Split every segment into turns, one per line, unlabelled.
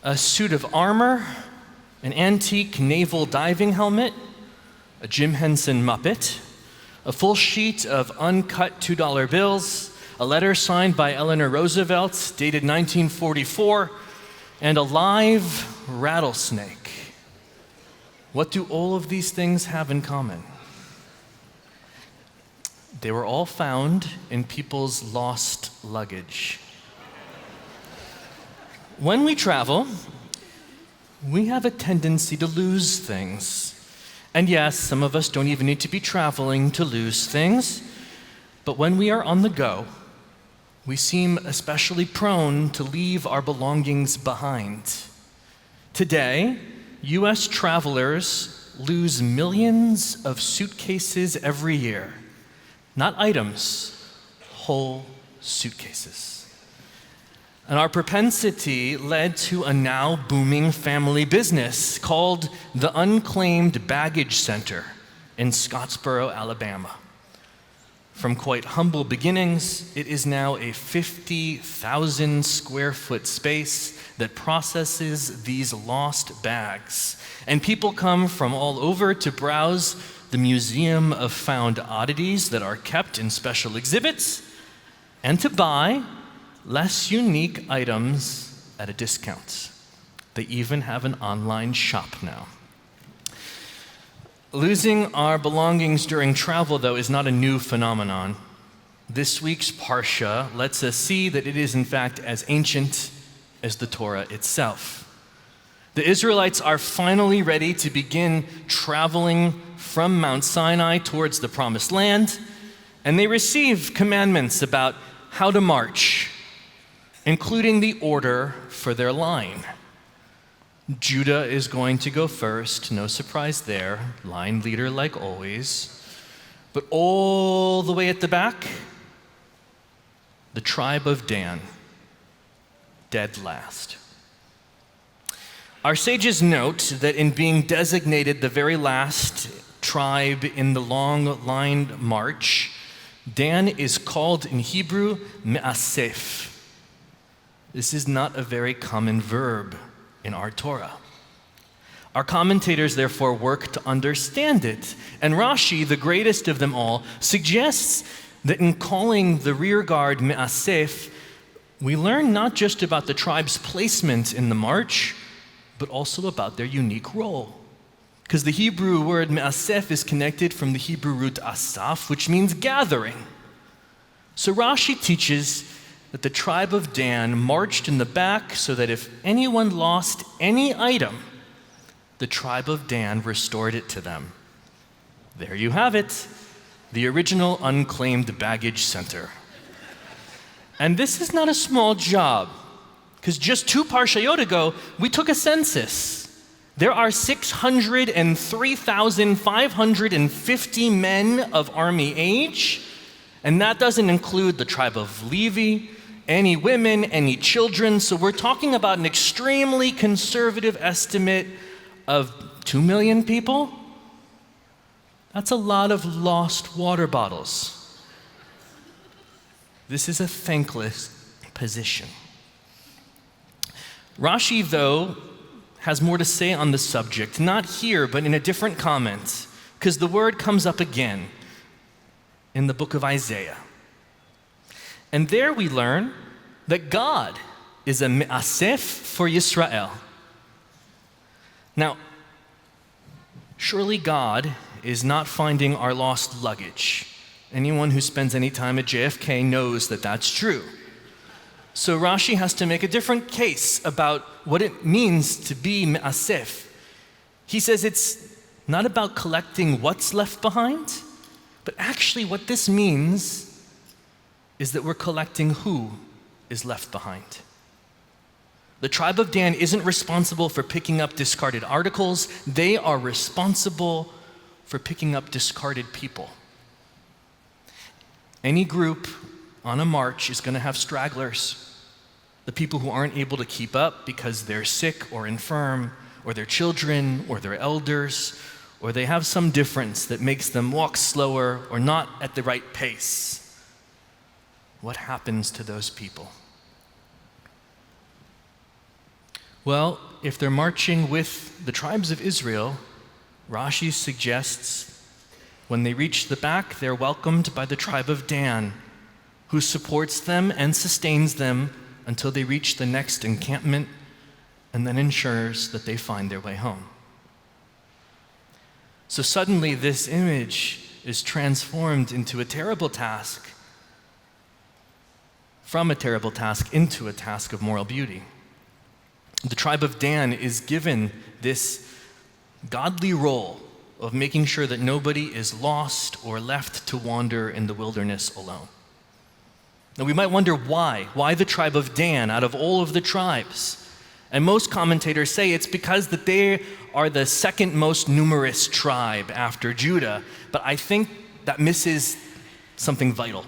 a suit of armor, an antique naval diving helmet, a Jim Henson Muppet, a full sheet of uncut $2 bills, a letter signed by Eleanor Roosevelt dated 1944, and a live rattlesnake. What do all of these things have in common? They were all found in people's lost luggage. When we travel, we have a tendency to lose things. And yes, some of us don't even need to be traveling to lose things. But when we are on the go, we seem especially prone to leave our belongings behind. Today, U.S. travelers lose millions of suitcases every year. Not items, whole suitcases. And our propensity led to a now booming family business called the Unclaimed Baggage Center in Scottsboro, Alabama. From quite humble beginnings, it is now a 50,000 square foot space that processes these lost bags. And people come from all over to browse the Museum of Found Oddities that are kept in special exhibits, and to buy less unique items at a discount. They even have an online shop now. Losing our belongings during travel, though, is not a new phenomenon. This week's Parsha lets us see that it is, in fact, as ancient as the Torah itself. The Israelites are finally ready to begin traveling from Mount Sinai towards the Promised Land, and they receive commandments about how to march, including the order for their line. Judah is going to go first, no surprise there, line leader like always. But all the way at the back, the tribe of Dan, dead last. Our sages note that in being designated the very last tribe in the long-lined march, Dan is called in Hebrew me'asef. This is not a very common verb in our Torah. Our commentators therefore work to understand it, and Rashi, the greatest of them all, suggests that in calling the rear guard me'asef, we learn not just about the tribe's placement in the march, but also about their unique role. Because the Hebrew word me'asef is connected from the Hebrew root asaf, which means gathering. So Rashi teaches that the tribe of Dan marched in the back so that if anyone lost any item, the tribe of Dan restored it to them. There you have it, the original unclaimed baggage center. And this is not a small job, because just 2 parshayot ago, we took a census. There are 603,550 men of army age, and that doesn't include the tribe of Levi, any women, any children. So we're talking about an extremely conservative estimate of 2 million people. That's a lot of lost water bottles. This is a thankless position. Rashi, though, has more to say on the subject, not here, but in a different comment, because the word comes up again in the book of Isaiah. And there we learn that God is a me'asef for Yisrael. Now, surely God is not finding our lost luggage. Anyone who spends any time at JFK knows that that's true. So Rashi has to make a different case about what it means to be me'asef. He says it's not about collecting what's left behind, but actually what this means is that we're collecting who is left behind. The tribe of Dan isn't responsible for picking up discarded articles. They are responsible for picking up discarded people. Any group on a march is going to have stragglers. The people who aren't able to keep up because they're sick or infirm, or their children, or their elders, or they have some difference that makes them walk slower or not at the right pace. What happens to those people? Well, if they're marching with the tribes of Israel, Rashi suggests when they reach the back, they're welcomed by the tribe of Dan, who supports them and sustains them until they reach the next encampment and then ensures that they find their way home. So suddenly this image is transformed into a terrible task, from a terrible task into a task of moral beauty. The tribe of Dan is given this godly role of making sure that nobody is lost or left to wander in the wilderness alone. Now we might wonder why. Why the tribe of Dan out of all of the tribes? And most commentators say it's because that they are the second most numerous tribe after Judah. But I think that misses something vital.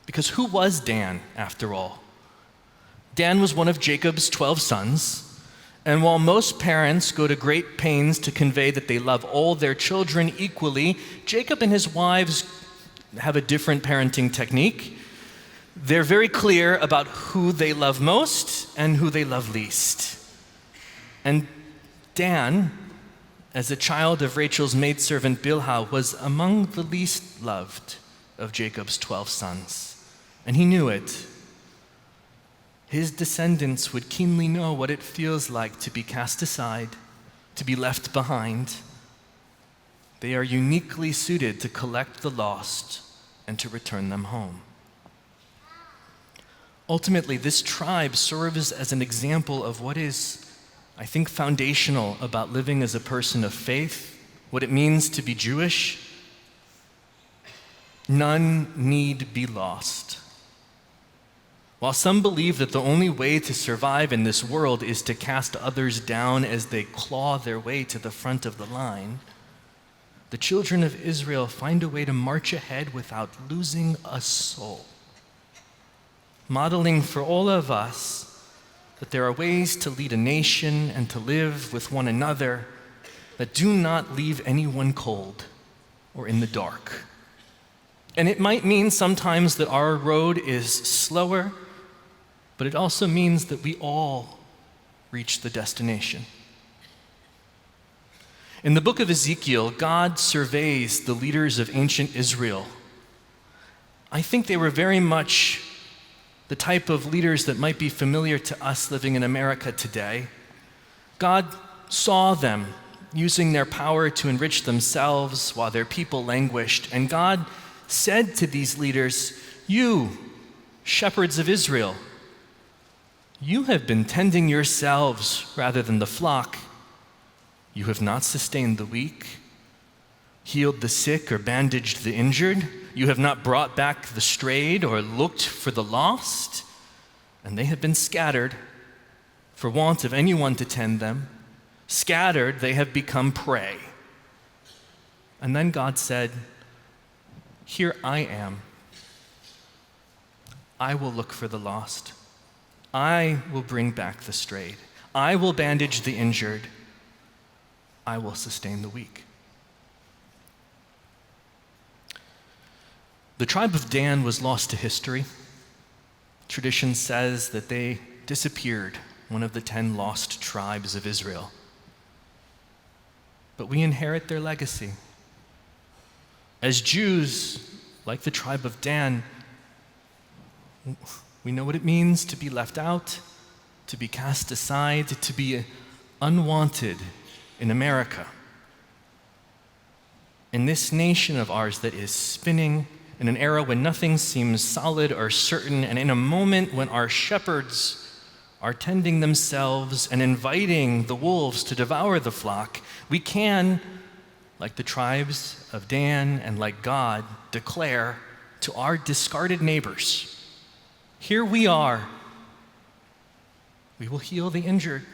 Because who was Dan, after all? Dan was one of Jacob's 12 sons. And while most parents go to great pains to convey that they love all their children equally, Jacob and his wives have a different parenting technique. They're very clear about who they love most and who they love least. And Dan, as a child of Rachel's maidservant Bilhah, was among the least loved of Jacob's 12 sons. And he knew it. His descendants would keenly know what it feels like to be cast aside, to be left behind. They are uniquely suited to collect the lost and to return them home. Ultimately, this tribe serves as an example of what is, I think, foundational about living as a person of faith, what it means to be Jewish. None need be lost. While some believe that the only way to survive in this world is to cast others down as they claw their way to the front of the line, the children of Israel find a way to march ahead without losing a soul, modeling for all of us that there are ways to lead a nation and to live with one another that do not leave anyone cold or in the dark. And it might mean sometimes that our road is slower, but it also means that we all reach the destination. In the book of Ezekiel, God surveys the leaders of ancient Israel. I think they were very much the type of leaders that might be familiar to us living in America today. God saw them using their power to enrich themselves while their people languished. And God said to these leaders, "You, shepherds of Israel, you have been tending yourselves rather than the flock. You have not sustained the weak, healed the sick, or bandaged the injured. You have not brought back the strayed or looked for the lost. And they have been scattered for want of anyone to tend them. Scattered, they have become prey." And then God said, "Here I am. I will look for the lost. I will bring back the strayed. I will bandage the injured. I will sustain the weak." The tribe of Dan was lost to history. Tradition says that they disappeared, one of the 10 lost tribes of Israel. But we inherit their legacy. As Jews, like the tribe of Dan, we know what it means to be left out, to be cast aside, to be unwanted in America. In this nation of ours that is spinning in an era when nothing seems solid or certain, and in a moment when our shepherds are tending themselves and inviting the wolves to devour the flock, we can, like the tribes of Dan and like God, declare to our discarded neighbors, "Here we are. We will heal the injured.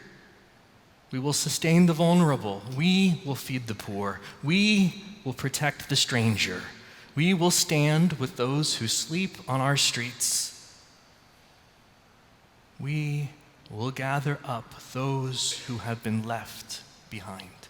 We will sustain the vulnerable. We will feed the poor. We will protect the stranger. We will stand with those who sleep on our streets. We will gather up those who have been left behind."